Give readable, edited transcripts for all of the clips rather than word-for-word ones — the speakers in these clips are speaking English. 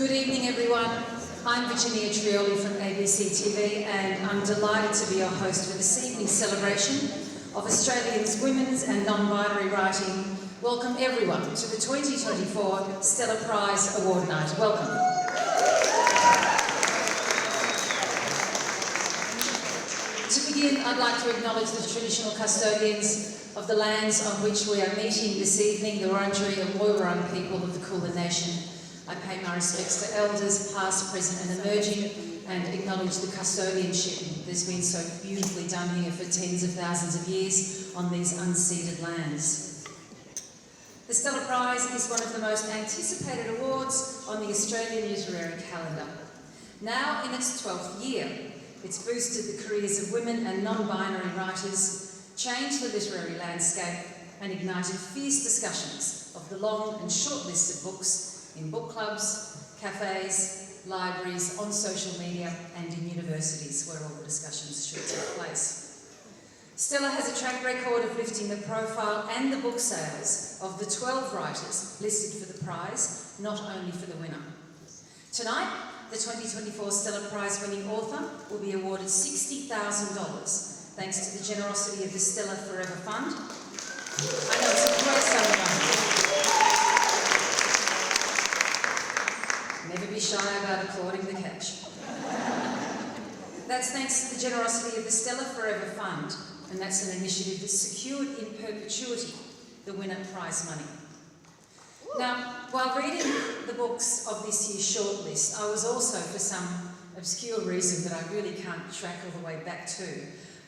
Good evening, everyone. I'm Virginia Trioli from ABC TV, and I'm delighted to be your host for this evening's celebration of Australians' women's and non-binary writing. Welcome everyone to the 2024 Stella Prize Award Night. Welcome. To begin, I'd like to acknowledge the traditional custodians of the lands on which we are meeting this evening, the Wurundjeri and Woiwurrung people of the Kulin Nation. I pay my respects to elders, past, present and emerging, and acknowledge the custodianship that's been so beautifully done here for tens of thousands of years on these unceded lands. The Stella Prize is one of the most anticipated awards on the Australian literary calendar. Now in its 12th year, it's boosted the careers of women and non-binary writers, changed the literary landscape, and ignited fierce discussions of the long and short list of books in book clubs, cafes, libraries, on social media and in universities where all the discussions should take place. Stella has a track record of lifting the profile and the book sales of the 12 writers listed for the prize, not only for the winner. Tonight, the 2024 Stella Prize winning author will be awarded $60,000 thanks to the generosity of the Stella Forever Fund. I know it's a great sum of money. Never be shy about applauding the cash. That's thanks to the generosity of the Stella Forever Fund, and that's an initiative that secured in perpetuity the winner prize money. Now, while reading the books of this year's shortlist, I was also, for some obscure reason that I really can't track all the way back to,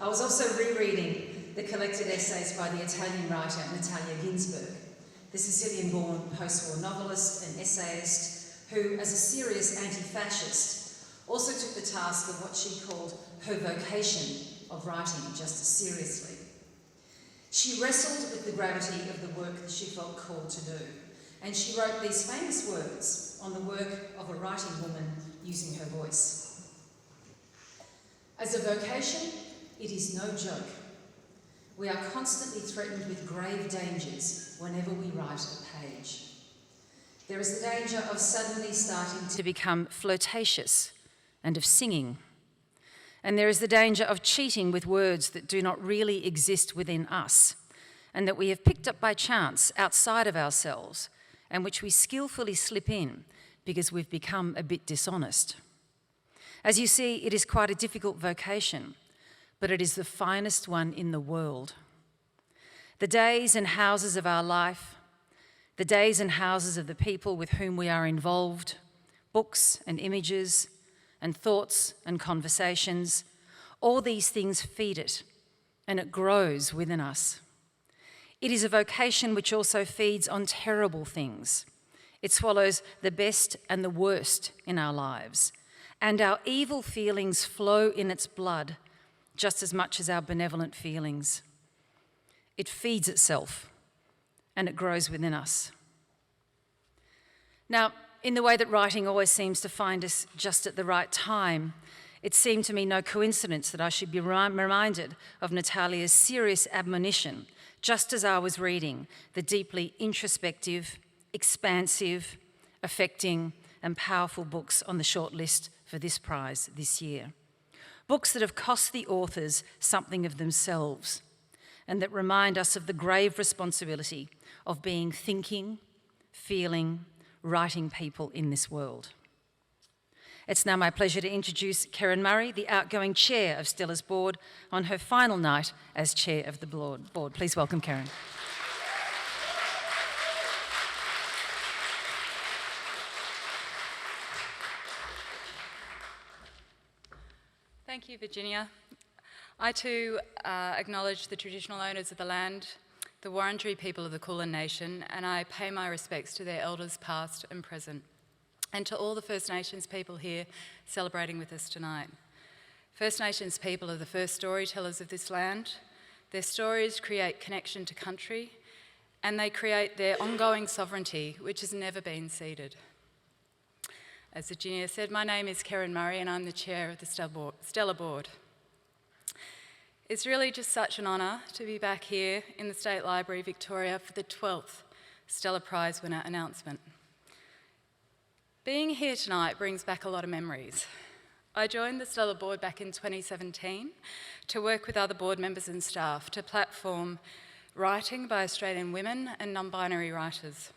I was also rereading the collected essays by the Italian writer Natalia Ginzburg, the Sicilian-born post-war novelist and essayist who, as a serious anti-fascist, also took the task of what she called her vocation of writing just as seriously. She wrestled with the gravity of the work that she felt called to do, and she wrote these famous words on the work of a writing woman using her voice. As a vocation, it is no joke. We are constantly threatened with grave dangers whenever we write a page. There is the danger of suddenly starting to become flirtatious and of singing. And there is the danger of cheating with words that do not really exist within us and that we have picked up by chance outside of ourselves and which we skillfully slip in because we've become a bit dishonest. As you see, it is quite a difficult vocation, but it is the finest one in the world. The days and houses of our life, the days and houses of the people with whom we are involved, books and images and thoughts and conversations, all these things feed it, and it grows within us. It is a vocation which also feeds on terrible things. It swallows the best and the worst in our lives, and our evil feelings flow in its blood just as much as our benevolent feelings. It feeds itself, and it grows within us. Now, in the way that writing always seems to find us just at the right time, it seemed to me no coincidence that I should be reminded of Natalia's serious admonition just as I was reading the deeply introspective, expansive, affecting and powerful books on the shortlist for this prize this year. Books that have cost the authors something of themselves and that remind us of the grave responsibility of being thinking, feeling, writing people in this world. It's now my pleasure to introduce Keren Murray, the outgoing chair of Stella's board, on her final night as chair of the board. Please welcome Keren. Thank you, Virginia. I too acknowledge the traditional owners of the land, the Wurundjeri people of the Kulin Nation, and I pay my respects to their elders past and present, and to all the First Nations people here celebrating with us tonight. First Nations people are the first storytellers of this land. Their stories create connection to country, and they create their ongoing sovereignty, which has never been ceded. As Virginia said, my name is Keren Murray, and I'm the chair of the Stella Board. It's really just such an honour to be back here in the State Library, Victoria, for the 12th Stella Prize winner announcement. Being here tonight brings back a lot of memories. I joined the Stella board back in 2017 to work with other board members and staff to platform writing by Australian women and non-binary writers.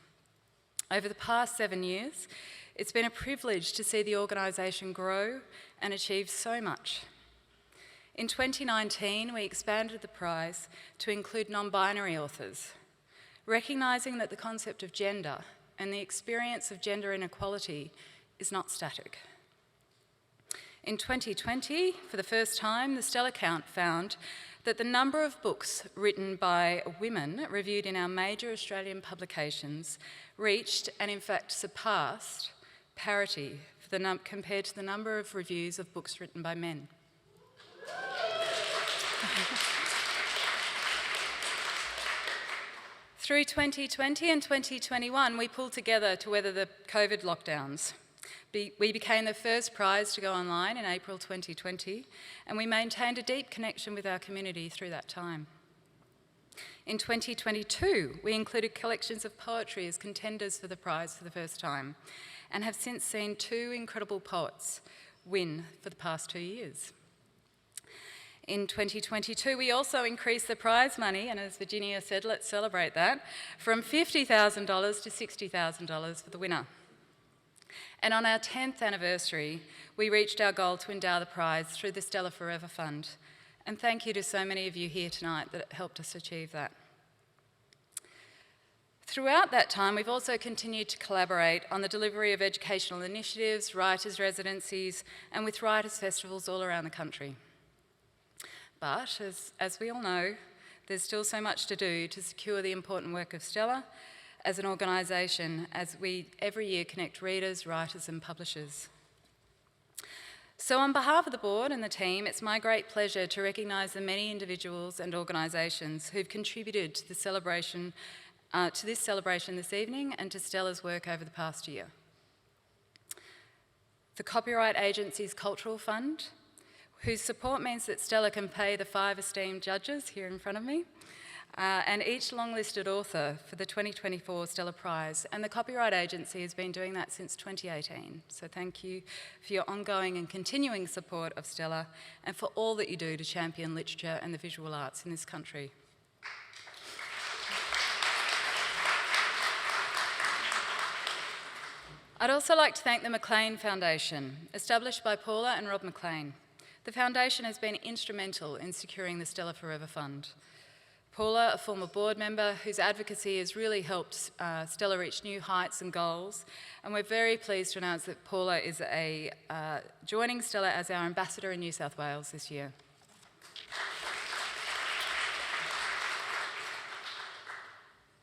Over the past 7 years, it's been a privilege to see the organisation grow and achieve so much. In 2019, we expanded the prize to include non-binary authors, recognising that the concept of gender and the experience of gender inequality is not static. In 2020, for the first time, the Stella count found that the number of books written by women reviewed in our major Australian publications reached and in fact surpassed parity compared to the number of reviews of books written by men. Through 2020 and 2021, we pulled together to weather the COVID lockdowns. We became the first prize to go online in April 2020, and we maintained a deep connection with our community through that time. In 2022, we included collections of poetry as contenders for the prize for the first time, and have since seen 2 incredible poets win for the past 2 years. In 2022, we also increased the prize money, and as Virginia said, let's celebrate that, from $50,000 to $60,000 for the winner. And on our 10th anniversary, we reached our goal to endow the prize through the Stella Forever Fund. And thank you to so many of you here tonight that helped us achieve that. Throughout that time, we've also continued to collaborate on the delivery of educational initiatives, writers' residencies, and with writers' festivals all around the country. But, as we all know, there's still so much to do to secure the important work of Stella as an organisation, as we every year connect readers, writers and publishers. So on behalf of the board and the team, it's my great pleasure to recognise the many individuals and organisations who've contributed to the celebration, to this celebration this evening and to Stella's work over the past year. The Copyright Agency's Cultural Fund, whose support means that Stella can pay the 5 esteemed judges here in front of me, and each long-listed author for the 2024 Stella Prize. And the Copyright Agency has been doing that since 2018. So thank you for your ongoing and continuing support of Stella and for all that you do to champion literature and the visual arts in this country. I'd also like to thank the McLean Foundation, established by Paula and Rob McLean. The foundation has been instrumental in securing the Stella Forever Fund. Paula, a former board member whose advocacy has really helped Stella reach new heights and goals, and we're very pleased to announce that Paula is joining Stella as our ambassador in New South Wales this year.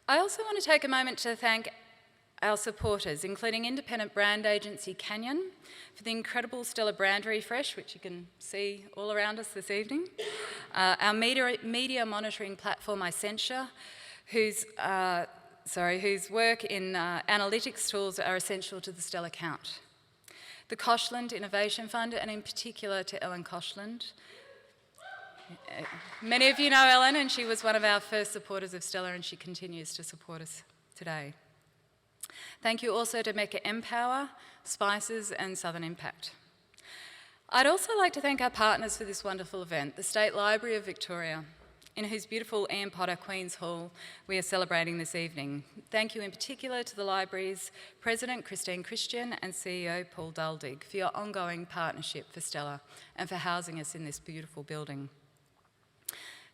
I also want to take a moment to thank our supporters, including independent brand agency Canyon, for the incredible Stella brand refresh, which you can see all around us this evening. Our media monitoring platform, Isentia, whose work in analytics tools are essential to the Stella count. The Koshland Innovation Fund, and in particular to Ellen Koshland. Many of you know Ellen, and she was one of our first supporters of Stella, and she continues to support us today. Thank you also to Mecca Empower, Spices and Southern Impact. I'd also like to thank our partners for this wonderful event, the State Library of Victoria, in whose beautiful Ian Potter Queen's Hall we are celebrating this evening. Thank you in particular to the library's President Christine Christian and CEO Paul Duldig for your ongoing partnership for Stella and for housing us in this beautiful building.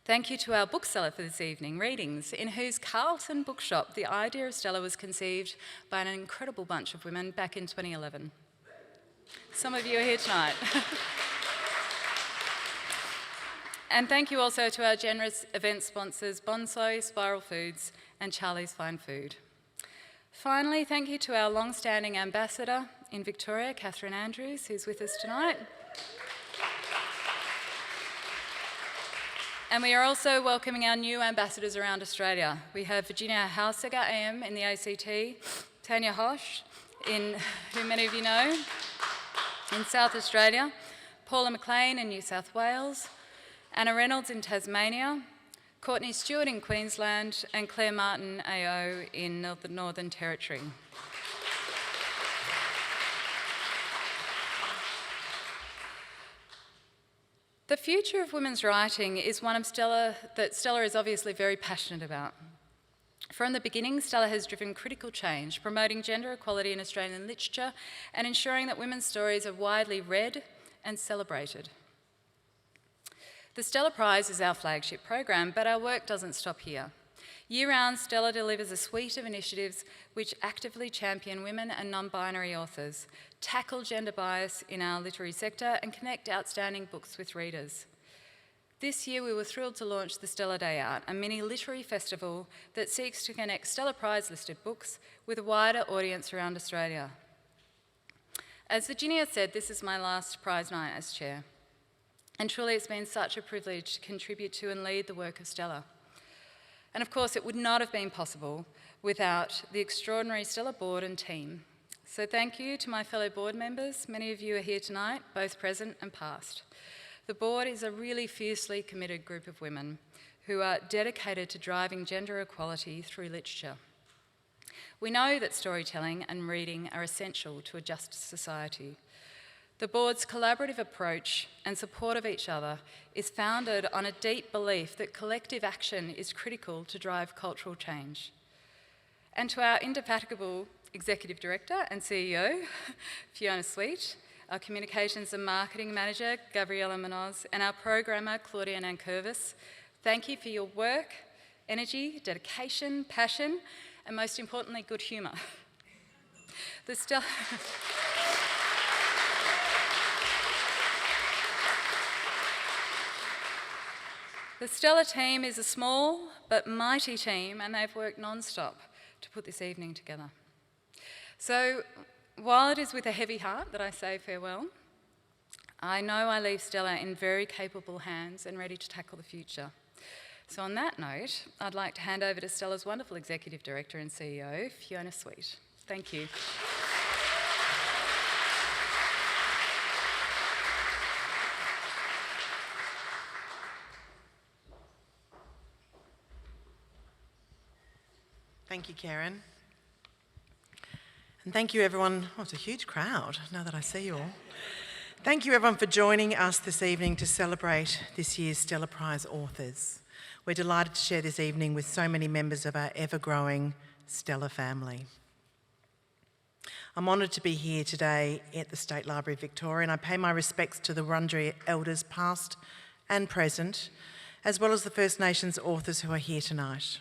Thank you to our bookseller for this evening, Readings, in whose Carlton bookshop the idea of Stella was conceived by an incredible bunch of women back in 2011. Some of you are here tonight. And thank you also to our generous event sponsors, Bonsai, Spiral Foods and Charlie's Fine Food. Finally, thank you to our long-standing ambassador in Victoria, Catherine Andrews, who's with us tonight. And we are also welcoming our new ambassadors around Australia. We have Virginia Hauseger AM in the ACT, Tanya Hosch, who many of you know, in South Australia, Paula McLean in New South Wales, Anna Reynolds in Tasmania, Courtney Stewart in Queensland, and Claire Martin AO in the Northern Territory. The future of women's writing is one of that Stella is obviously very passionate about. From the beginning, Stella has driven critical change, promoting gender equality in Australian literature and ensuring that women's stories are widely read and celebrated. The Stella Prize is our flagship program, but our work doesn't stop here. Year-round, Stella delivers a suite of initiatives which actively champion women and non-binary authors, tackle gender bias in our literary sector, and connect outstanding books with readers. This year, we were thrilled to launch the Stella Day Out, a mini literary festival that seeks to connect Stella Prize-listed books with a wider audience around Australia. As Virginia said, this is my last prize night as chair, and truly it's been such a privilege to contribute to and lead the work of Stella. And of course, it would not have been possible without the extraordinary Stella board and team. So thank you to my fellow board members. Many of you are here tonight, both present and past. The board is a really fiercely committed group of women who are dedicated to driving gender equality through literature. We know that storytelling and reading are essential to a just society. The board's collaborative approach and support of each other is founded on a deep belief that collective action is critical to drive cultural change. And to our indefatigable Executive Director and CEO, Fiona Sweet, our Communications and Marketing Manager, Gabriella Munoz, and our Programmer, Claudia Nankervis, thank you for your work, energy, dedication, passion, and most importantly, good humour. The Stella team is a small but mighty team, and they've worked non-stop to put this evening together. So while it is with a heavy heart that I say farewell, I know I leave Stella in very capable hands and ready to tackle the future. So on that note, I'd like to hand over to Stella's wonderful Executive Director and CEO, Fiona Sweet. Thank you. Thank you, Keren. And thank you, everyone. Oh, it's a huge crowd now that I see you all. Thank you, everyone, for joining us this evening to celebrate this year's Stella Prize authors. We're delighted to share this evening with so many members of our ever-growing Stella family. I'm honoured to be here today at the State Library of Victoria, and I pay my respects to the Wurundjeri elders past and present, as well as the First Nations authors who are here tonight.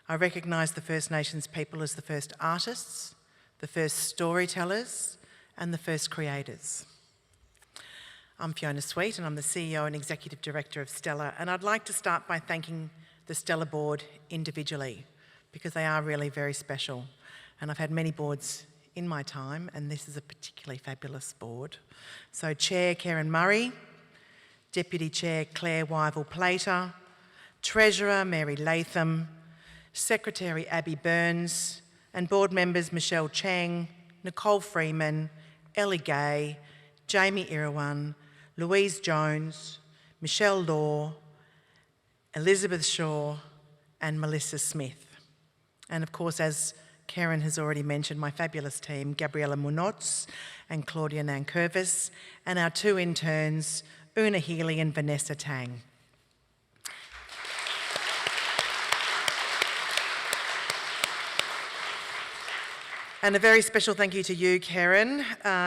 I recognise the First Nations people as the first artists, the first storytellers, and the first creators. I'm Fiona Sweet, and I'm the CEO and Executive Director of Stella, and I'd like to start by thanking the Stella board individually, because they are really very special. And I've had many boards in my time, and this is a particularly fabulous board. So Chair Keren Murray, Deputy Chair Claire Wyville-Plater, Treasurer Mary Latham, Secretary Abby Burns, and board members Michelle Chang, Nicole Freeman, Ellie Gay, Jamie Irwin, Louise Jones, Michelle Law, Elizabeth Shaw, and Melissa Smith. And of course, as Keren has already mentioned, my fabulous team, Gabriella Munoz and Claudia Nankervis, and our two interns, Una Healy and Vanessa Tang. And a very special thank you to you, Keren,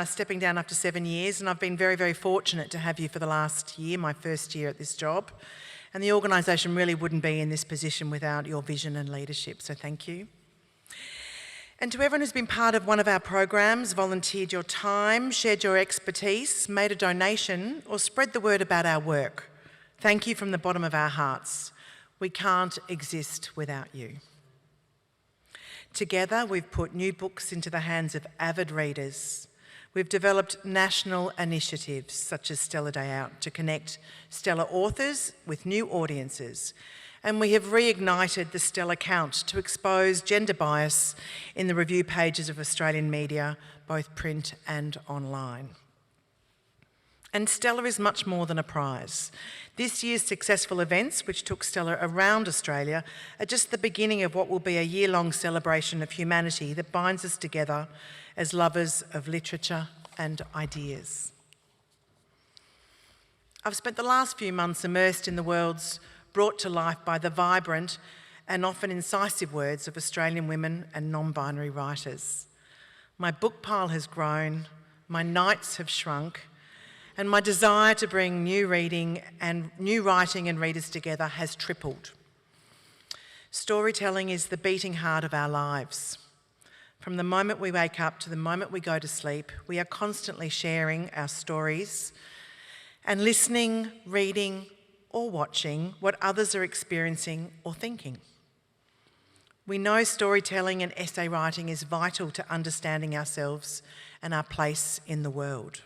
stepping down after 7 years. And I've been very, very fortunate to have you for the last year, my first year at this job. And the organisation really wouldn't be in this position without your vision and leadership, so thank you. And to everyone who's been part of one of our programs, volunteered your time, shared your expertise, made a donation, or spread the word about our work, thank you from the bottom of our hearts. We can't exist without you. Together, we've put new books into the hands of avid readers. We've developed national initiatives such as Stella Day Out to connect Stella authors with new audiences. And we have reignited the Stella Count to expose gender bias in the review pages of Australian media, both print and online. And Stella is much more than a prize. This year's successful events, which took Stella around Australia, are just the beginning of what will be a year-long celebration of humanity that binds us together as lovers of literature and ideas. I've spent the last few months immersed in the worlds brought to life by the vibrant and often incisive words of Australian women and non-binary writers. My book pile has grown, my nights have shrunk, and my desire to bring new writing and readers together has tripled. Storytelling is the beating heart of our lives. From the moment we wake up to the moment we go to sleep, we are constantly sharing our stories and listening, reading, or watching what others are experiencing or thinking. We know storytelling and essay writing is vital to understanding ourselves and our place in the world.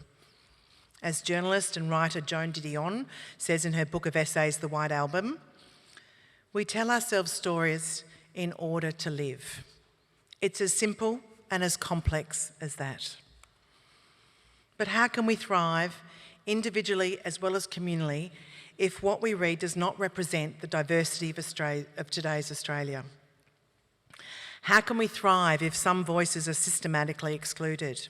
As journalist and writer Joan Didion says in her book of essays, The White Album, we tell ourselves stories in order to live. It's as simple and as complex as that. But how can we thrive individually as well as communally if what we read does not represent the diversity of today's Australia? How can we thrive if some voices are systematically excluded?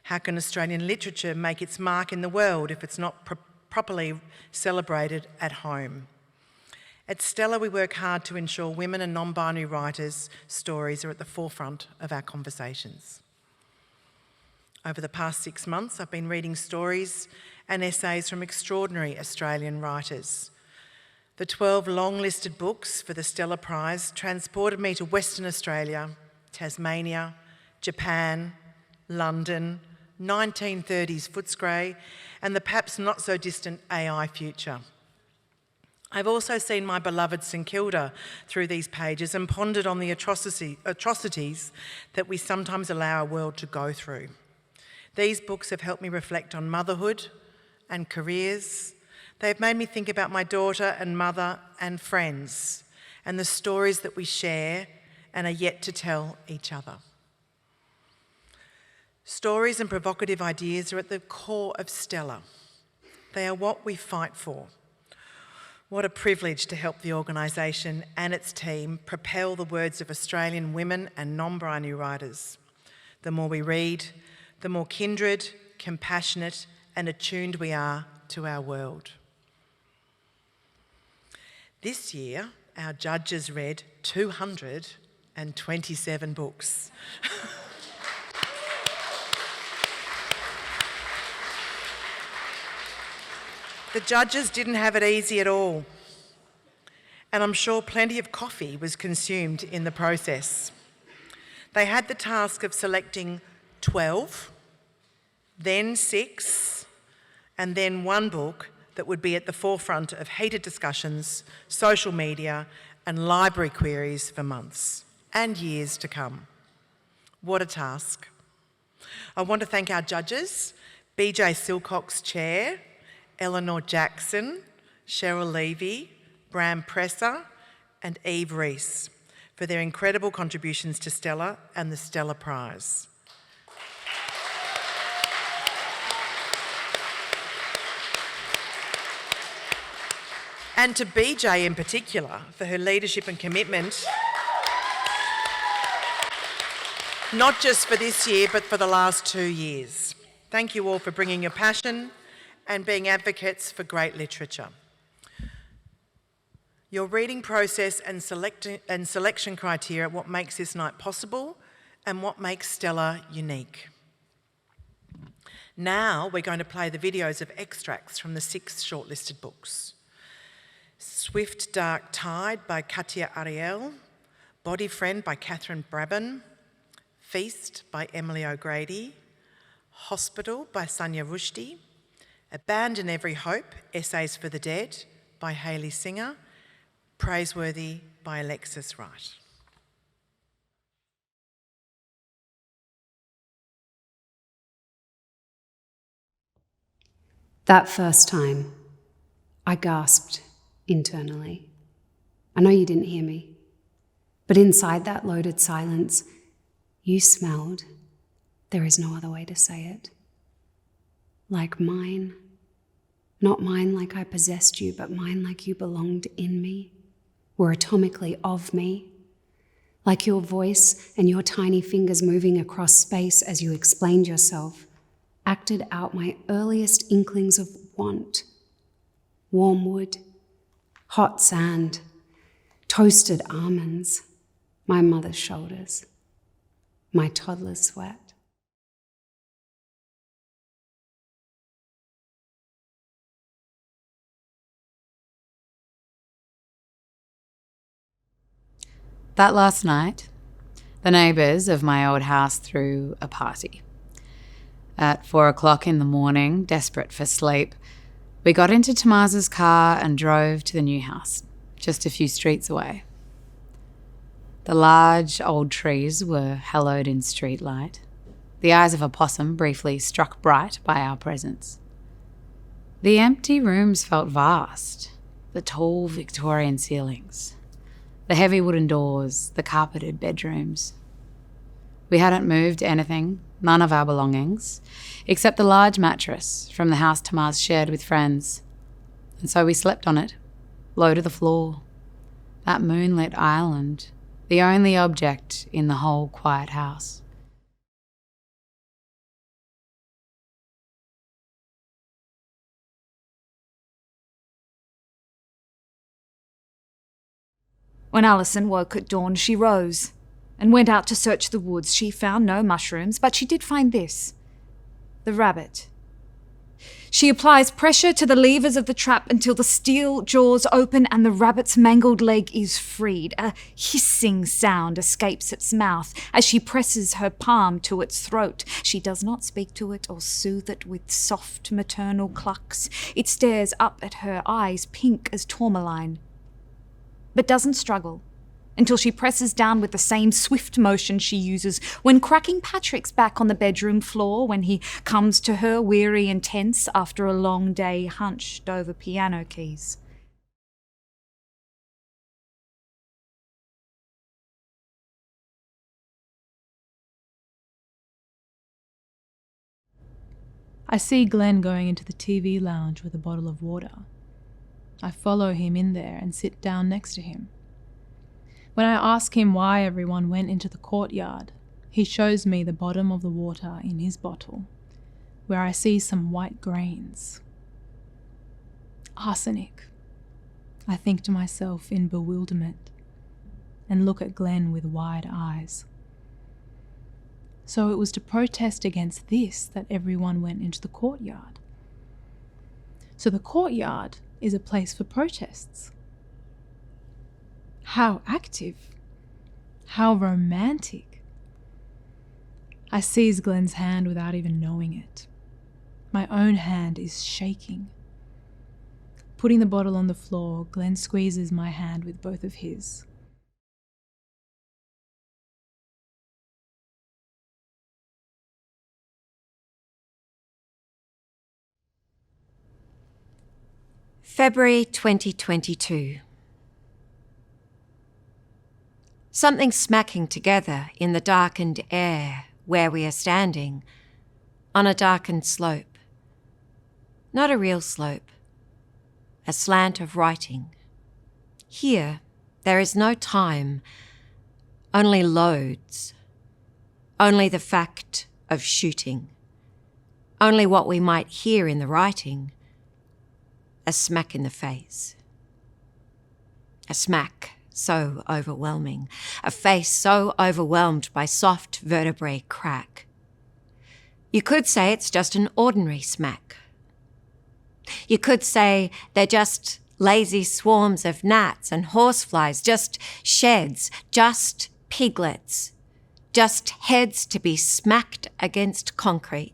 How can Australian literature make its mark in the world if it's not properly celebrated at home? At Stella, we work hard to ensure women and non-binary writers' stories are at the forefront of our conversations. Over the past 6 months, I've been reading stories and essays from extraordinary Australian writers. The 12 long-listed books for the Stella Prize transported me to Western Australia, Tasmania, Japan, London, 1930s Footscray, and the perhaps not-so-distant AI future. I've also seen my beloved St Kilda through these pages and pondered on the atrocities that we sometimes allow our world to go through. These books have helped me reflect on motherhood and careers. They've made me think about my daughter and mother and friends and the stories that we share and are yet to tell each other. Stories and provocative ideas are at the core of Stella. They are what we fight for. What a privilege to help the organisation and its team propel the words of Australian women and non-binary writers. The more we read, the more kindred, compassionate and attuned we are to our world. This year, our judges read 227 books. The judges didn't have it easy at all, and I'm sure plenty of coffee was consumed in the process. They had the task of selecting 12, then 6, and then one book that would be at the forefront of heated discussions, social media, and library queries for months and years to come. What a task. I want to thank our judges, Beejay Silcox Chair, Eleanor Jackson, Cheryl Levy, Bram Presser, and Eve Rees for their incredible contributions to Stella and the Stella Prize. And to Beejay in particular for her leadership and commitment, not just for this year, but for the last 2 years. Thank you all for bringing your passion and being advocates for great literature. Your reading process and selection criteria are what makes this night possible and what makes Stella unique. Now we're going to play the videos of extracts from the 6 shortlisted books. Swift Dark Tide by Katya Ariel, Body Friend by Catherine Brabin, Feast by Emily O'Grady, Hospital by Sanya Rushdie, Abandon Every Hope, Essays for the Dead by Hayley Singer, Praiseworthy by Alexis Wright. That first time, I gasped internally. I know you didn't hear me, but inside that loaded silence, you smelled, there is no other way to say it, like mine. Not mine like I possessed you, but mine like you belonged in me, were atomically of me. Like your voice and your tiny fingers moving across space as you explained yourself, acted out my earliest inklings of want, warm wood, hot sand, toasted almonds, my mother's shoulders, my toddler's sweat. That last night, the neighbours of my old house threw a party. At 4 o'clock in the morning, desperate for sleep, we got into Tomasa's car and drove to the new house, just a few streets away. The large old trees were hallowed in street light. The eyes of a possum briefly struck bright by our presence. The empty rooms felt vast, the tall Victorian ceilings, the heavy wooden doors, the carpeted bedrooms. We hadn't moved anything, none of our belongings, except the large mattress from the house Tamaz shared with friends. And so we slept on it, low to the floor. That moonlit island, the only object in the whole quiet house. When Alison woke at dawn, she rose and went out to search the woods. She found no mushrooms, but she did find this: the rabbit. She applies pressure to the levers of the trap until the steel jaws open and the rabbit's mangled leg is freed. A hissing sound escapes its mouth as she presses her palm to its throat. She does not speak to it or soothe it with soft maternal clucks. It stares up at her, eyes pink as tourmaline, but doesn't struggle until she presses down with the same swift motion she uses when cracking Patrick's back on the bedroom floor when he comes to her weary and tense after a long day hunched over piano keys. I see Glenn going into the TV lounge with a bottle of water. I follow him in there and sit down next to him. When I ask him why everyone went into the courtyard, he shows me the bottom of the water in his bottle, where I see some white grains. Arsenic, I think to myself in bewilderment, and look at Glenn with wide eyes. So it was to protest against this that everyone went into the courtyard. So the courtyard is a place for protests. How active. How romantic. I seize Glenn's hand without even knowing it. My own hand is shaking. Putting the bottle on the floor, Glenn squeezes my hand with both of his. February 2022. Something smacking together in the darkened air where we are standing, on a darkened slope. Not a real slope, a slant of writing. Here, there is no time, only loads, only the fact of shooting, only what we might hear in the writing. A smack in the face. A smack so overwhelming. A face so overwhelmed by soft vertebrae crack. You could say it's just an ordinary smack. You could say they're just lazy swarms of gnats and horseflies, just sheds, just piglets, just heads to be smacked against concrete.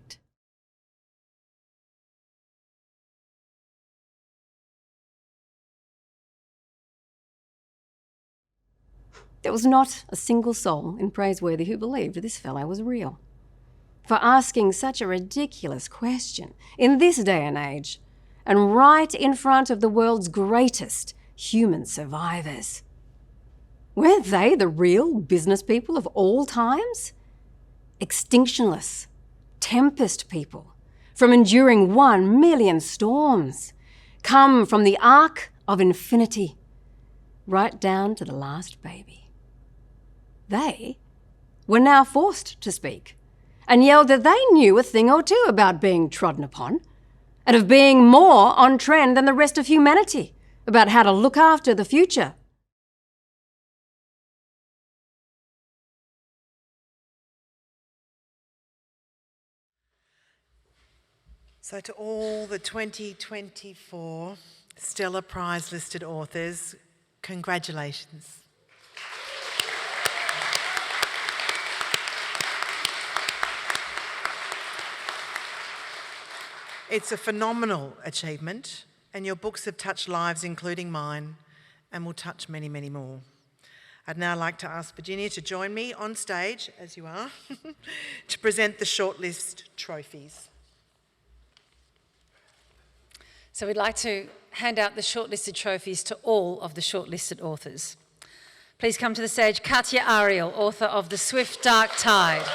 There was not a single soul in Praiseworthy who believed this fellow was real. For asking such a ridiculous question in this day and age, and right in front of the world's greatest human survivors. Were they the real business people of all times? Extinctionless, tempest people, from enduring 1 million storms, come from the arc of infinity, right down to the last baby. They were now forced to speak and yelled that they knew a thing or two about being trodden upon, and of being more on trend than the rest of humanity about how to look after the future. So to all the 2024 Stella Prize listed authors, congratulations. It's a phenomenal achievement, and your books have touched lives, including mine, and will touch many, many more. I'd now like to ask Virginia to join me on stage, as you are, to present the shortlist trophies. So we'd like to hand out the shortlisted trophies to all of the shortlisted authors. Please come to the stage, Katya Ariel, author of The Swift Dark Tide.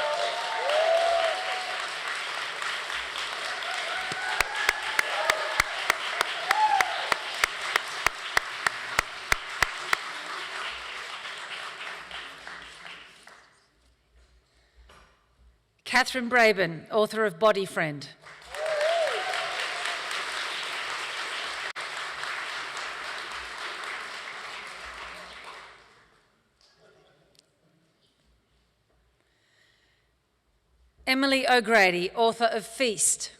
Catherine Braben, author of Body Friend. Emily O'Grady, author of Feast.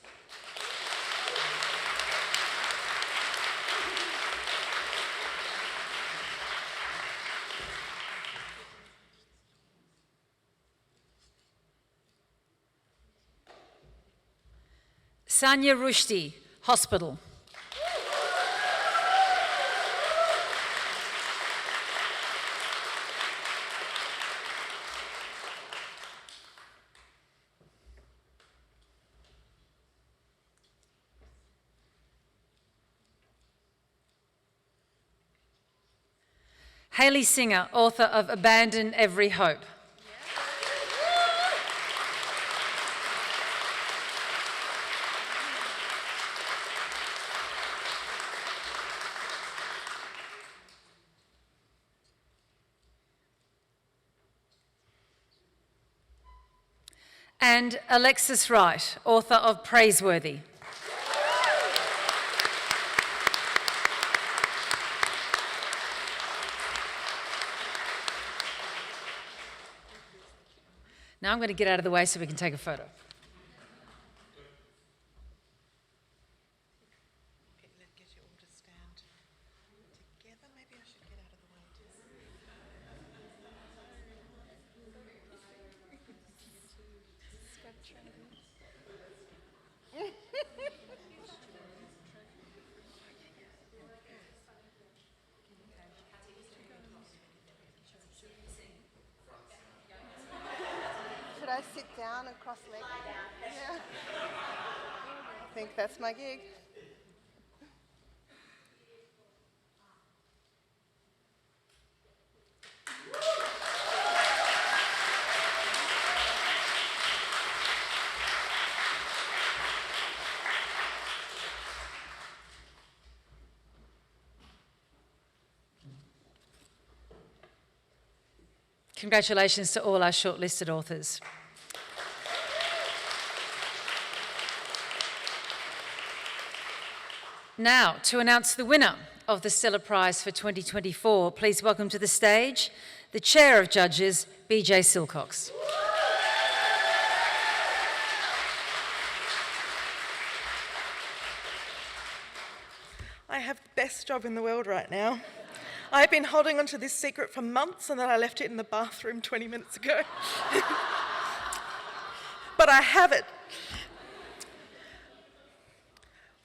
Sanya Rushdie, Hospital. Hayley Singer, author of Abandon Every Hope. And Alexis Wright, author of Praiseworthy. Now I'm going to get out of the way so we can take a photo. Get you all to stand together. Maybe I should get out of the way too. Should I sit down and cross-legged? Yeah. I think that's my gig. Congratulations to all our shortlisted authors. Now, to announce the winner of the Stella Prize for 2024, please welcome to the stage the Chair of Judges, Beejay Silcox. I have the best job in the world right now. I've been holding on to this secret for months and then I left it in the bathroom 20 minutes ago. But I have it.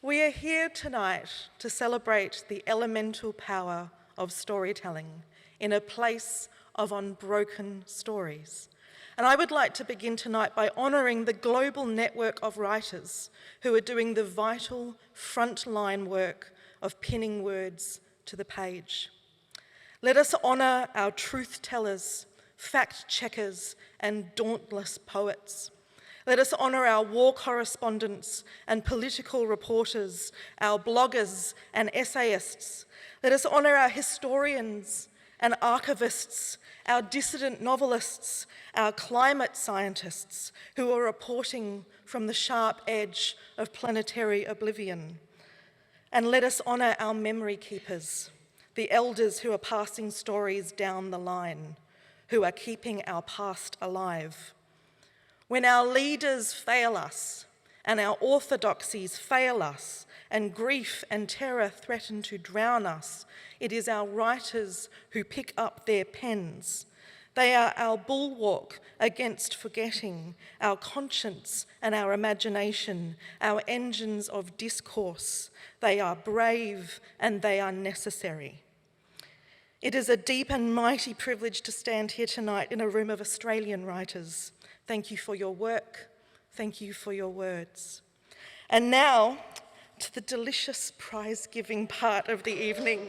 We are here tonight to celebrate the elemental power of storytelling in a place of unbroken stories. And I would like to begin tonight by honouring the global network of writers who are doing the vital frontline work of pinning words to the page. Let us honour our truth tellers, fact checkers, and dauntless poets. Let us honour our war correspondents and political reporters, our bloggers and essayists. Let us honour our historians and archivists, our dissident novelists, our climate scientists who are reporting from the sharp edge of planetary oblivion. And let us honour our memory keepers, the elders who are passing stories down the line, who are keeping our past alive. When our leaders fail us and our orthodoxies fail us and grief and terror threaten to drown us, it is our writers who pick up their pens. They are our bulwark against forgetting, our conscience and our imagination, our engines of discourse. They are brave and they are necessary. It is a deep and mighty privilege to stand here tonight in a room of Australian writers. Thank you for your work. Thank you for your words. And now to the delicious prize-giving part of the evening.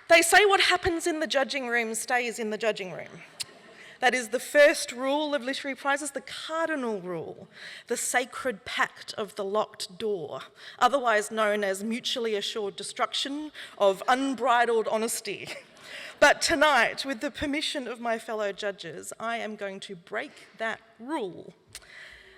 They say what happens in the judging room stays in the judging room. That is the first rule of literary prizes, the cardinal rule, the sacred pact of the locked door, otherwise known as mutually assured destruction of unbridled honesty. But tonight, with the permission of my fellow judges, I am going to break that rule.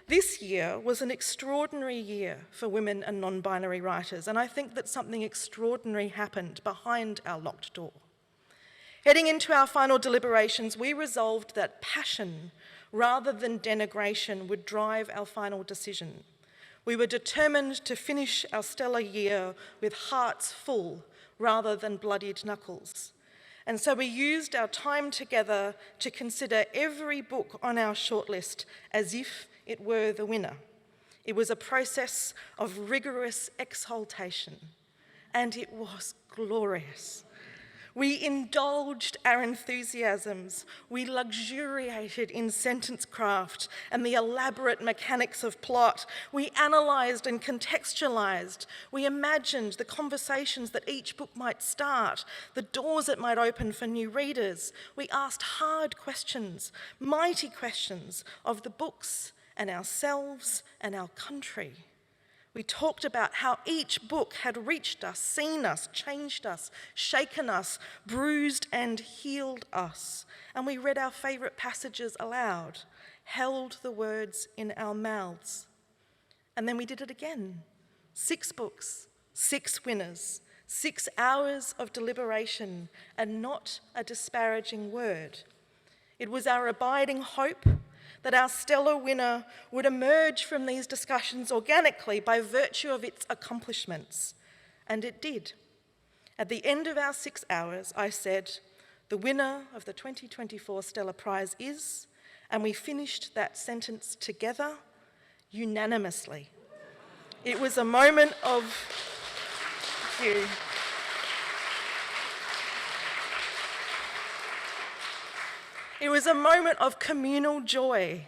This year was an extraordinary year for women and non-binary writers, and I think that something extraordinary happened behind our locked door. Heading into our final deliberations, we resolved that passion rather than denigration would drive our final decision. We were determined to finish our stellar year with hearts full rather than bloodied knuckles. And so we used our time together to consider every book on our shortlist as if it were the winner. It was a process of rigorous exaltation, and it was glorious. We indulged our enthusiasms. We luxuriated in sentence craft and the elaborate mechanics of plot. We analysed and contextualised. We imagined the conversations that each book might start, the doors it might open for new readers. We asked hard questions, mighty questions of the books and ourselves and our country. We talked about how each book had reached us, seen us, changed us, shaken us, bruised and healed us. And we read our favourite passages aloud, held the words in our mouths. And then we did it again. 6 books, 6 winners, 6 hours of deliberation, and not a disparaging word. It was our abiding hope that our stellar winner would emerge from these discussions organically by virtue of its accomplishments. And it did. At the end of our 6 hours, I said, the winner of the 2024 Stella Prize is, and we finished that sentence together unanimously. It was a moment of, thank you. It was a moment of communal joy,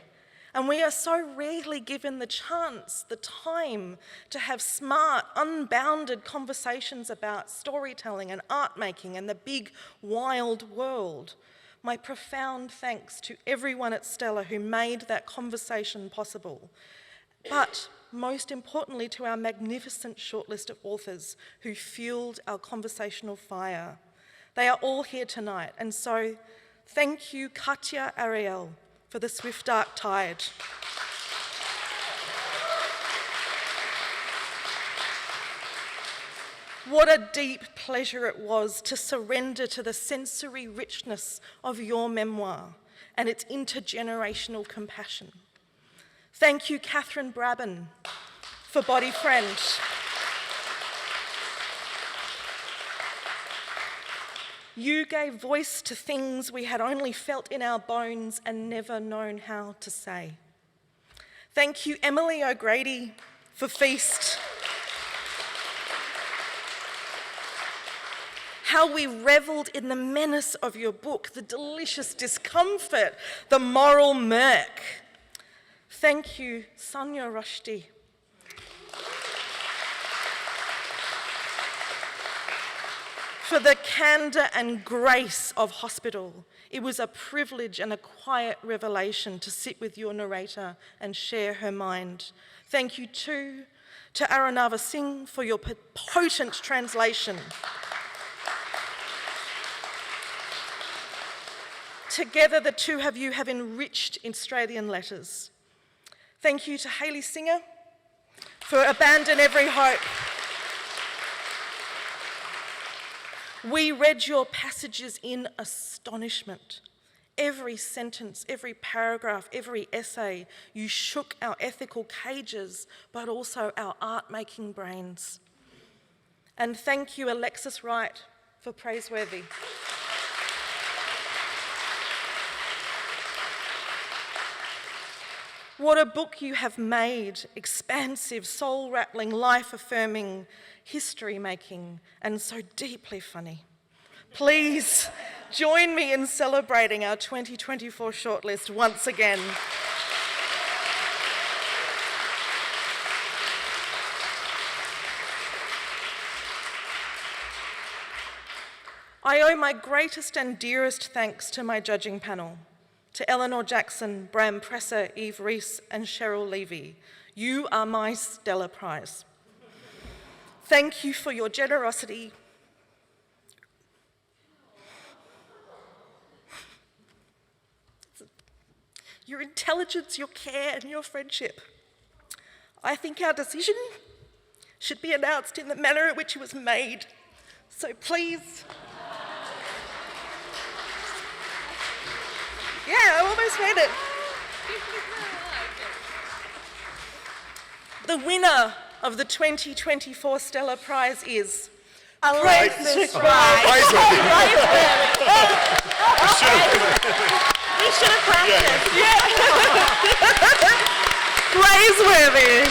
and we are so rarely given the chance, the time, to have smart, unbounded conversations about storytelling and art making and the big, wild world. My profound thanks to everyone at Stella who made that conversation possible, but most importantly to our magnificent shortlist of authors who fueled our conversational fire. They are all here tonight, and so thank you, Katya Ariel, for The Swift Dark Tide. What a deep pleasure it was to surrender to the sensory richness of your memoir and its intergenerational compassion. Thank you, Catherine Brabin, for Body Friend. You gave voice to things we had only felt in our bones and never known how to say. Thank you, Emily O'Grady, for Feast. How we revelled in the menace of your book, the delicious discomfort, the moral murk. Thank you, Sonia Rushdie. For the candour and grace of Hospital. It was a privilege and a quiet revelation to sit with your narrator and share her mind. Thank you too to Aranava Singh for your potent translation. Together, the two of you have enriched Australian letters. Thank you to Hayley Singer for Abandon Every Hope. We read your passages in astonishment. Every sentence, every paragraph, every essay, you shook our ethical cages, but also our art-making brains. And thank you, Alexis Wright, for Praiseworthy. What a book you have made, expansive, soul-rattling, life-affirming, history-making, and so deeply funny. Please join me in celebrating our 2024 shortlist once again. I owe my greatest and dearest thanks to my judging panel, to Eleanor Jackson, Bram Presser, Eve Rees, and Cheryl Levy. You are my Stella Prize. Thank you for your generosity, your intelligence, your care, and your friendship. I think our decision should be announced in the manner in which it was made. So please. Yeah, I almost made it. The winner of the 2024 Stella Prize is Alexis Wright. We should have practiced. Yeah. Praiseworthy.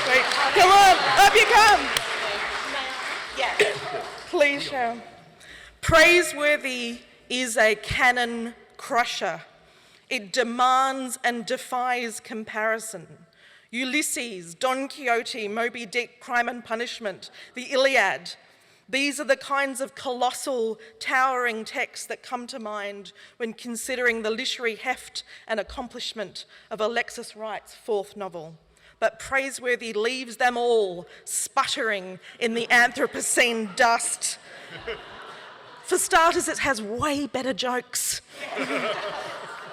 Wait, come on, up you come. Yeah. Please, Cheryl. Praiseworthy is a canon crusher. It demands and defies comparison. Ulysses, Don Quixote, Moby Dick, Crime and Punishment, the Iliad. These are the kinds of colossal, towering texts that come to mind when considering the literary heft and accomplishment of Alexis Wright's fourth novel. But Praiseworthy leaves them all sputtering in the Anthropocene dust. For starters, it has way better jokes.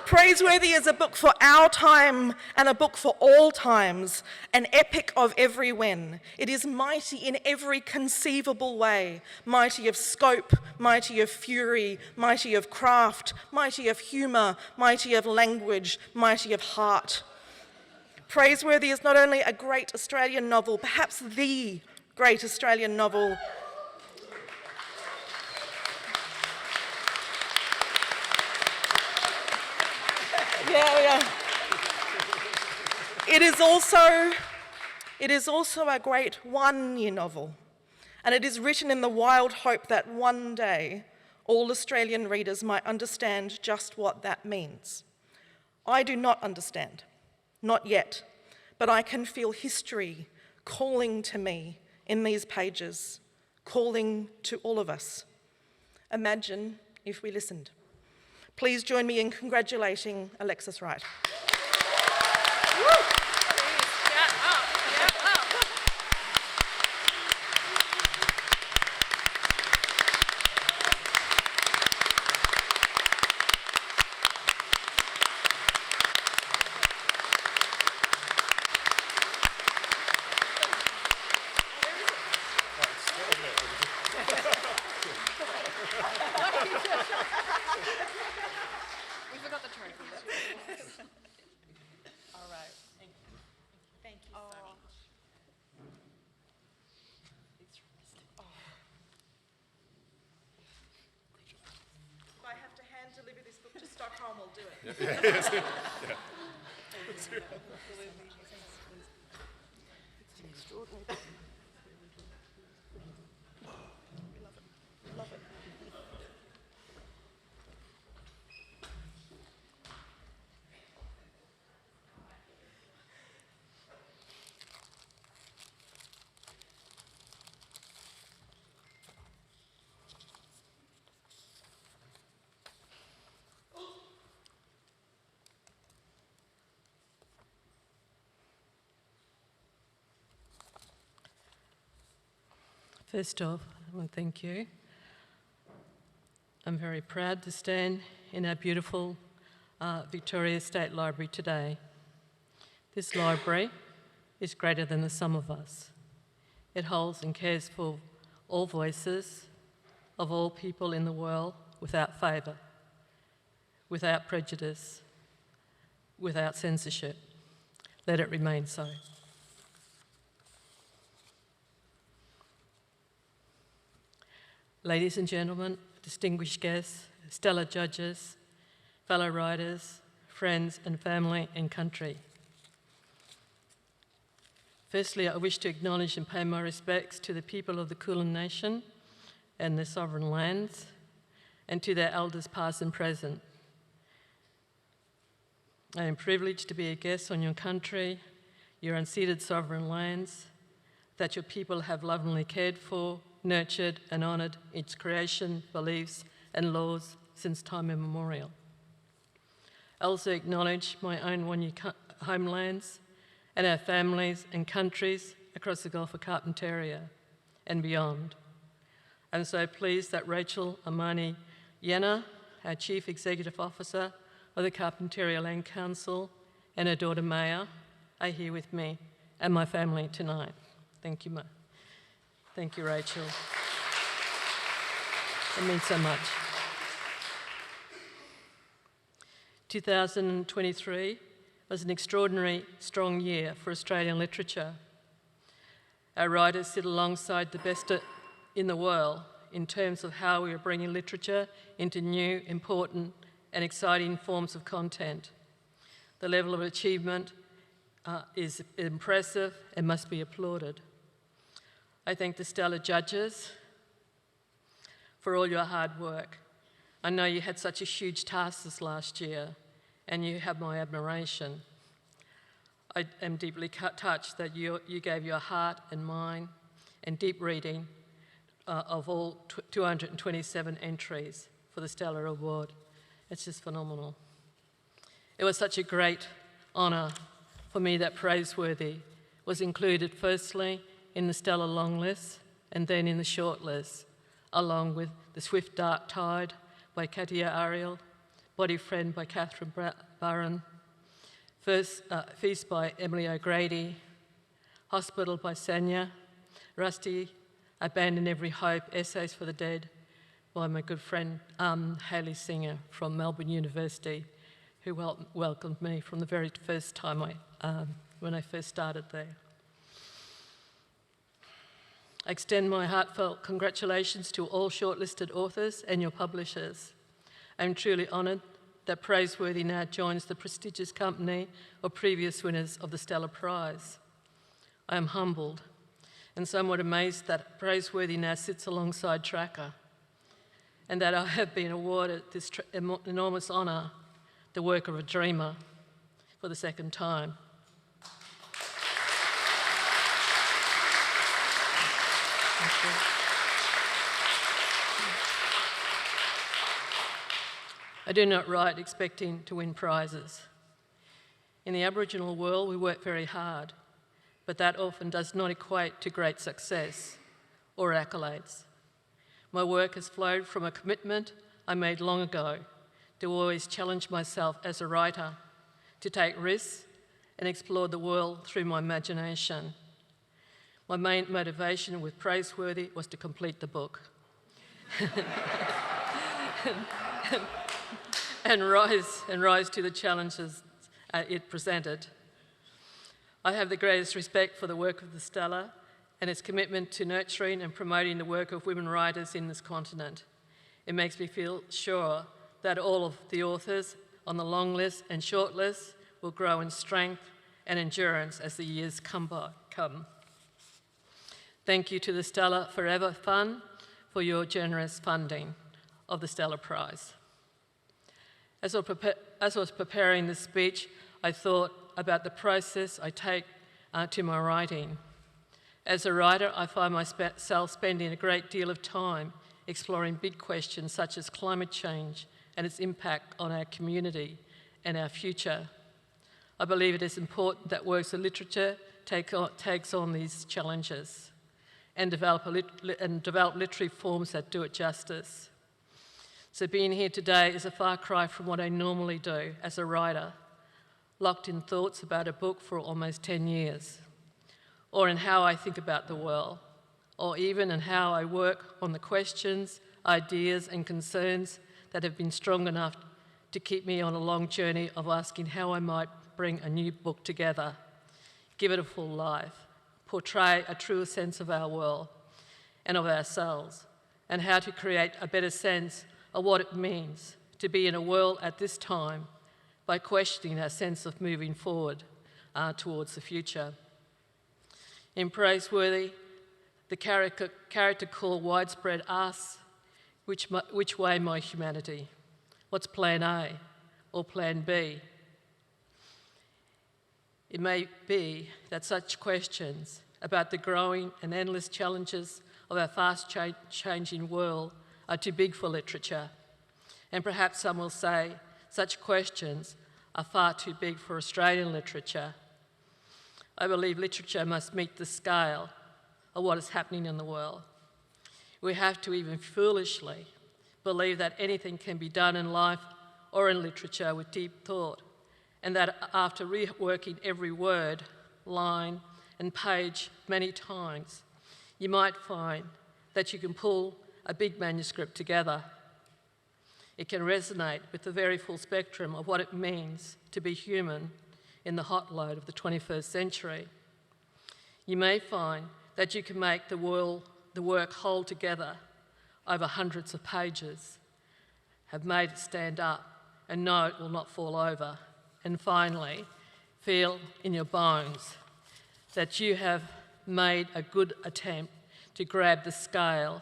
Praiseworthy is a book for our time and a book for all times, an epic of every when. It is mighty in every conceivable way, mighty of scope, mighty of fury, mighty of craft, mighty of humour, mighty of language, mighty of heart. Praiseworthy is not only a great Australian novel, perhaps the great Australian novel. Yeah. It is also a great one-year novel, and it is written in the wild hope that one day all Australian readers might understand just what that means. I do not understand, not yet, but I can feel history calling to me in these pages, calling to all of us. Imagine if we listened. Please join me in congratulating Alexis Wright. Deliver this book to Stockholm, we'll do it. It's extraordinary. Love it. First off, I want to thank you. I'm very proud to stand in our beautiful Victoria State Library today. This library is greater than the sum of us. It holds and cares for all voices of all people in the world without favour, without prejudice, without censorship. Let it remain so. Ladies and gentlemen, distinguished guests, stellar judges, fellow writers, friends and family and country. Firstly, I wish to acknowledge and pay my respects to the people of the Kulin Nation and their sovereign lands, and to their elders past and present. I am privileged to be a guest on your country, your unceded sovereign lands, that your people have lovingly cared for, nurtured and honoured its creation, beliefs and laws since time immemorial. I also acknowledge my own Wanya homelands and our families and countries across the Gulf of Carpentaria and beyond. I'm so pleased that Rachel Amani Yenna, our Chief Executive Officer of the Carpentaria Land Council, and her daughter Maya are here with me and my family tonight. Thank you, Thank you, Rachel. It means so much. 2023 was an extraordinary, strong year for Australian literature. Our writers sit alongside the best in the world in terms of how we are bringing literature into new, important and exciting forms of content. The level of achievement is impressive and must be applauded. I thank the stellar judges for all your hard work. I know you had such a huge task this last year, and you have my admiration. I am deeply touched that you gave your heart and mind and deep reading of all 227 entries for the Stella Award. It's just phenomenal. It was such a great honour for me that Praiseworthy was included firstly in the Stella long list and then in the short list, along with The Swift Dark Tide by Katia Ariel, Body Friend by Catherine Barron, Feast by Emily O'Grady, Hospital by Sanya, Rusty, Abandon Every Hope, Essays for the Dead by my good friend Hayley Singer from Melbourne University, who welcomed me from the very first time when I first started there. I extend my heartfelt congratulations to all shortlisted authors and your publishers. I'm truly honoured that Praiseworthy now joins the prestigious company of previous winners of the Stella Prize. I am humbled and somewhat amazed that Praiseworthy now sits alongside Tracker, and that I have been awarded this enormous honour, the work of a dreamer, for the second time. I do not write expecting to win prizes. In the Aboriginal world, we work very hard, but that often does not equate to great success or accolades. My work has flowed from a commitment I made long ago to always challenge myself as a writer, to take risks and explore the world through my imagination. My main motivation with Praiseworthy was to complete the book and rise to the challenges it presented. I have the greatest respect for the work of the Stella and its commitment to nurturing and promoting the work of women writers in this continent. It makes me feel sure that all of the authors on the long list and short list will grow in strength and endurance as the years come. Thank you to the Stella Forever Fund for your generous funding of the Stella Prize. As I was preparing this speech, I thought about the process I take to my writing. As a writer, I find myself spending a great deal of time exploring big questions such as climate change and its impact on our community and our future. I believe it is important that works of literature takes on these challenges and develop literary forms that do it justice. So being here today is a far cry from what I normally do as a writer, locked in thoughts about a book for almost 10 years, or in how I think about the world, or even in how I work on the questions, ideas and concerns that have been strong enough to keep me on a long journey of asking how I might bring a new book together, give it a full life, portray a truer sense of our world and of ourselves, and how to create a better sense of what it means to be in a world at this time by questioning our sense of moving forward towards the future. In Praiseworthy, the character called Widespread asks, which way my humanity? What's plan A or plan B? It may be that such questions about the growing and endless challenges of our fast-changing world are too big for literature. And perhaps some will say such questions are far too big for Australian literature. I believe literature must meet the scale of what is happening in the world. We have to even foolishly believe that anything can be done in life or in literature with deep thought, and that after reworking every word, line, and page many times, you might find that you can pull a big manuscript together. It can resonate with the very full spectrum of what it means to be human in the hot load of the 21st century. You may find that you can make the work hold together over hundreds of pages, have made it stand up and know it will not fall over, and finally feel in your bones that you have made a good attempt to grab the scale,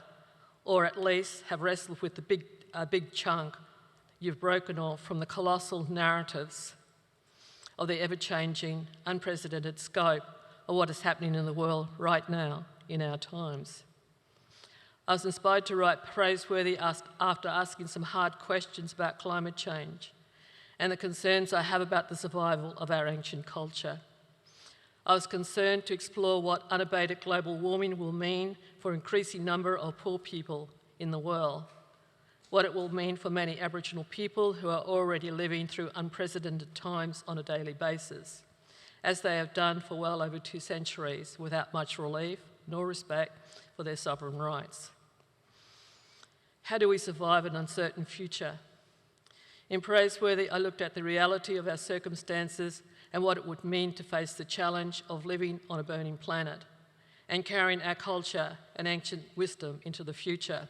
or at least have wrestled with a big chunk you've broken off from the colossal narratives of the ever-changing, unprecedented scope of what is happening in the world right now in our times. I was inspired to write Praiseworthy after asking some hard questions about climate change and the concerns I have about the survival of our ancient culture. I was concerned to explore what unabated global warming will mean for an increasing number of poor people in the world, what it will mean for many Aboriginal people who are already living through unprecedented times on a daily basis, as they have done for well over 2 centuries without much relief nor respect for their sovereign rights. How do we survive an uncertain future? In Praiseworthy, I looked at the reality of our circumstances and what it would mean to face the challenge of living on a burning planet and carrying our culture and ancient wisdom into the future.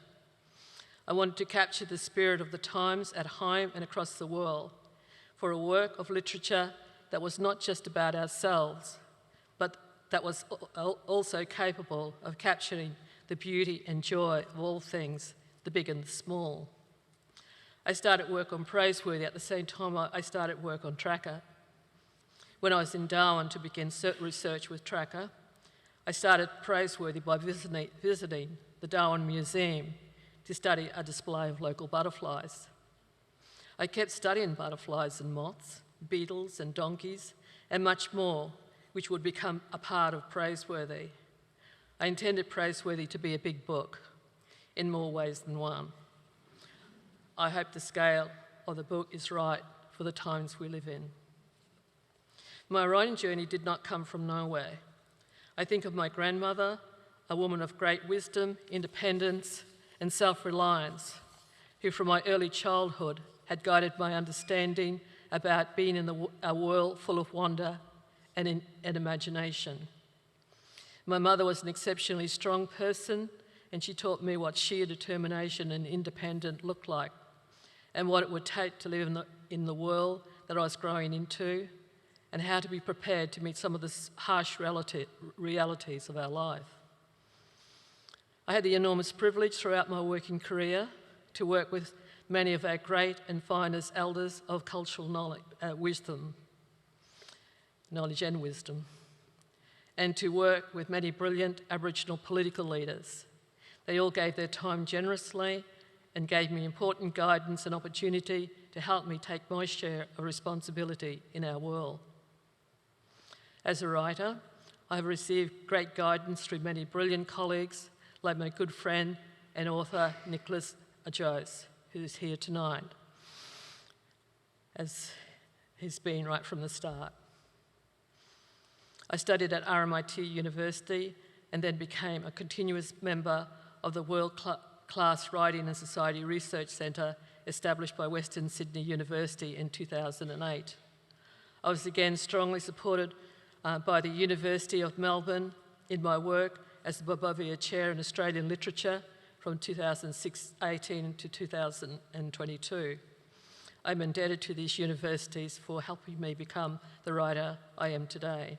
I wanted to capture the spirit of the times at home and across the world for a work of literature that was not just about ourselves, but that was also capable of capturing the beauty and joy of all things, the big and the small. I started work on Praiseworthy at the same time I started work on Tracker. When I was in Darwin to begin research with Tracker, I started Praiseworthy by visiting the Darwin Museum to study a display of local butterflies. I kept studying butterflies and moths, beetles and donkeys, and much more, which would become a part of Praiseworthy. I intended Praiseworthy to be a big book, in more ways than one. I hope the scale of the book is right for the times we live in. My writing journey did not come from nowhere. I think of my grandmother, a woman of great wisdom, independence, and self-reliance, who from my early childhood had guided my understanding about being in a world full of wonder and imagination. My mother was an exceptionally strong person, and she taught me what sheer determination and independence looked like, and what it would take to live in the world that I was growing into, and how to be prepared to meet some of the harsh realities of our life. I had the enormous privilege throughout my working career to work with many of our great and finest elders of cultural knowledge and wisdom, and to work with many brilliant Aboriginal political leaders. They all gave their time generously and gave me important guidance and opportunity to help me take my share of responsibility in our world. As a writer, I have received great guidance through many brilliant colleagues, like my good friend and author Nicholas Ajose, who is here tonight, as he's been right from the start. I studied at RMIT University and then became a continuous member of the World-Class Writing and Society Research Centre established by Western Sydney University in 2008. I was again strongly supported by the University of Melbourne in my work as the Bobovia Chair in Australian Literature from 2018 to 2022. I'm indebted to these universities for helping me become the writer I am today.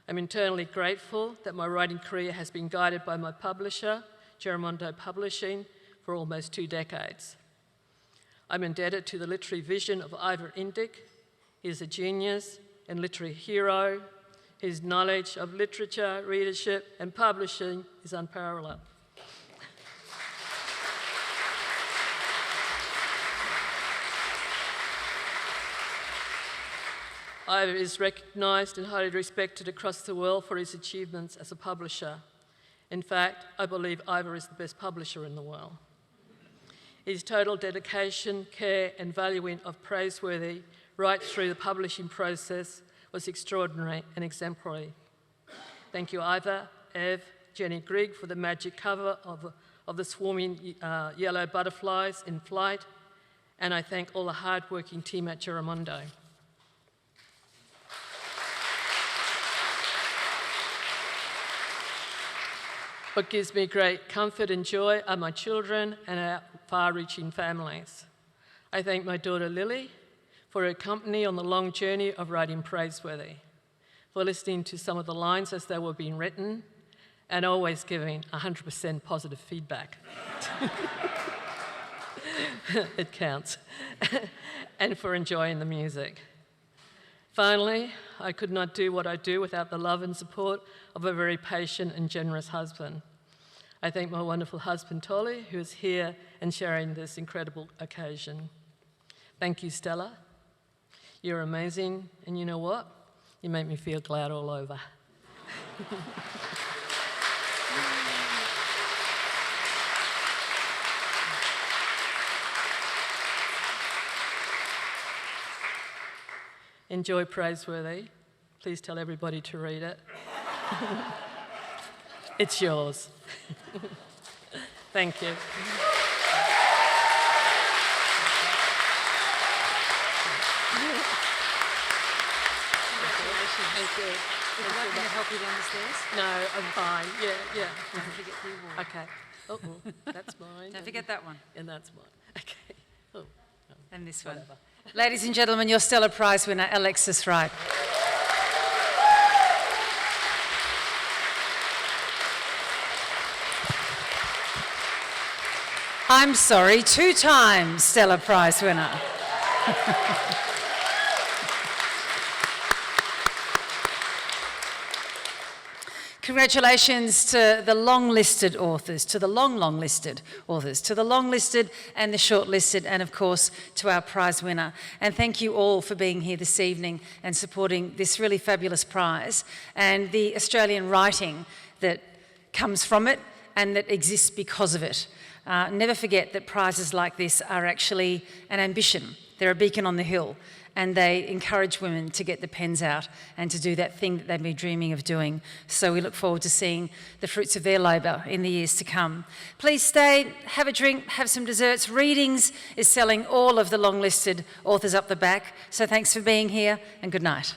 I'm eternally grateful that my writing career has been guided by my publisher, Giramondo Publishing, for almost 2 decades. I'm indebted to the literary vision of Ivor Indyk. He is a genius and literary hero. His knowledge of literature, readership, and publishing is unparalleled. Ivor is recognised and highly respected across the world for his achievements as a publisher. In fact, I believe Ivor is the best publisher in the world. His total dedication, care, and valuing of Praiseworthy right through the publishing process was extraordinary and exemplary. Thank you, Ivor, Ev, Jenny Grigg for the magic cover of the swarming yellow butterflies in flight, and I thank all the hard-working team at Giramondo. What gives me great comfort and joy are my children and our far-reaching families. I thank my daughter Lily for her company on the long journey of writing Praiseworthy, for listening to some of the lines as they were being written, and always giving 100% positive feedback. It counts. And for enjoying the music. Finally, I could not do what I do without the love and support of a very patient and generous husband. I thank my wonderful husband, Tolly, who is here and sharing this incredible occasion. Thank you, Stella. You're amazing, and you know what? You make me feel glad all over. Enjoy Praiseworthy. Please tell everybody to read it. It's yours. Thank you. Thank you. Would you like me to help you down the stairs? No, I'm fine. Yeah. Don't forget the award. Okay. Oh, that's mine. Don't forget that one. And that's mine. Okay. Oh, no. And this one. Whatever. Ladies and gentlemen, your Stella Prize winner, Alexis Wright. I'm sorry, 2-time Stella Prize winner. Congratulations to the long-listed authors, to the long-listed authors, to the long-listed and the short-listed, and of course to our prize winner. And thank you all for being here this evening and supporting this really fabulous prize and the Australian writing that comes from it and that exists because of it. Never forget that prizes like this are actually an ambition. They're a beacon on the hill, and they encourage women to get the pens out and to do that thing that they've been dreaming of doing. So we look forward to seeing the fruits of their labour in the years to come. Please stay, have a drink, have some desserts. Readings is selling all of the long-listed authors up the back. So thanks for being here, and good night.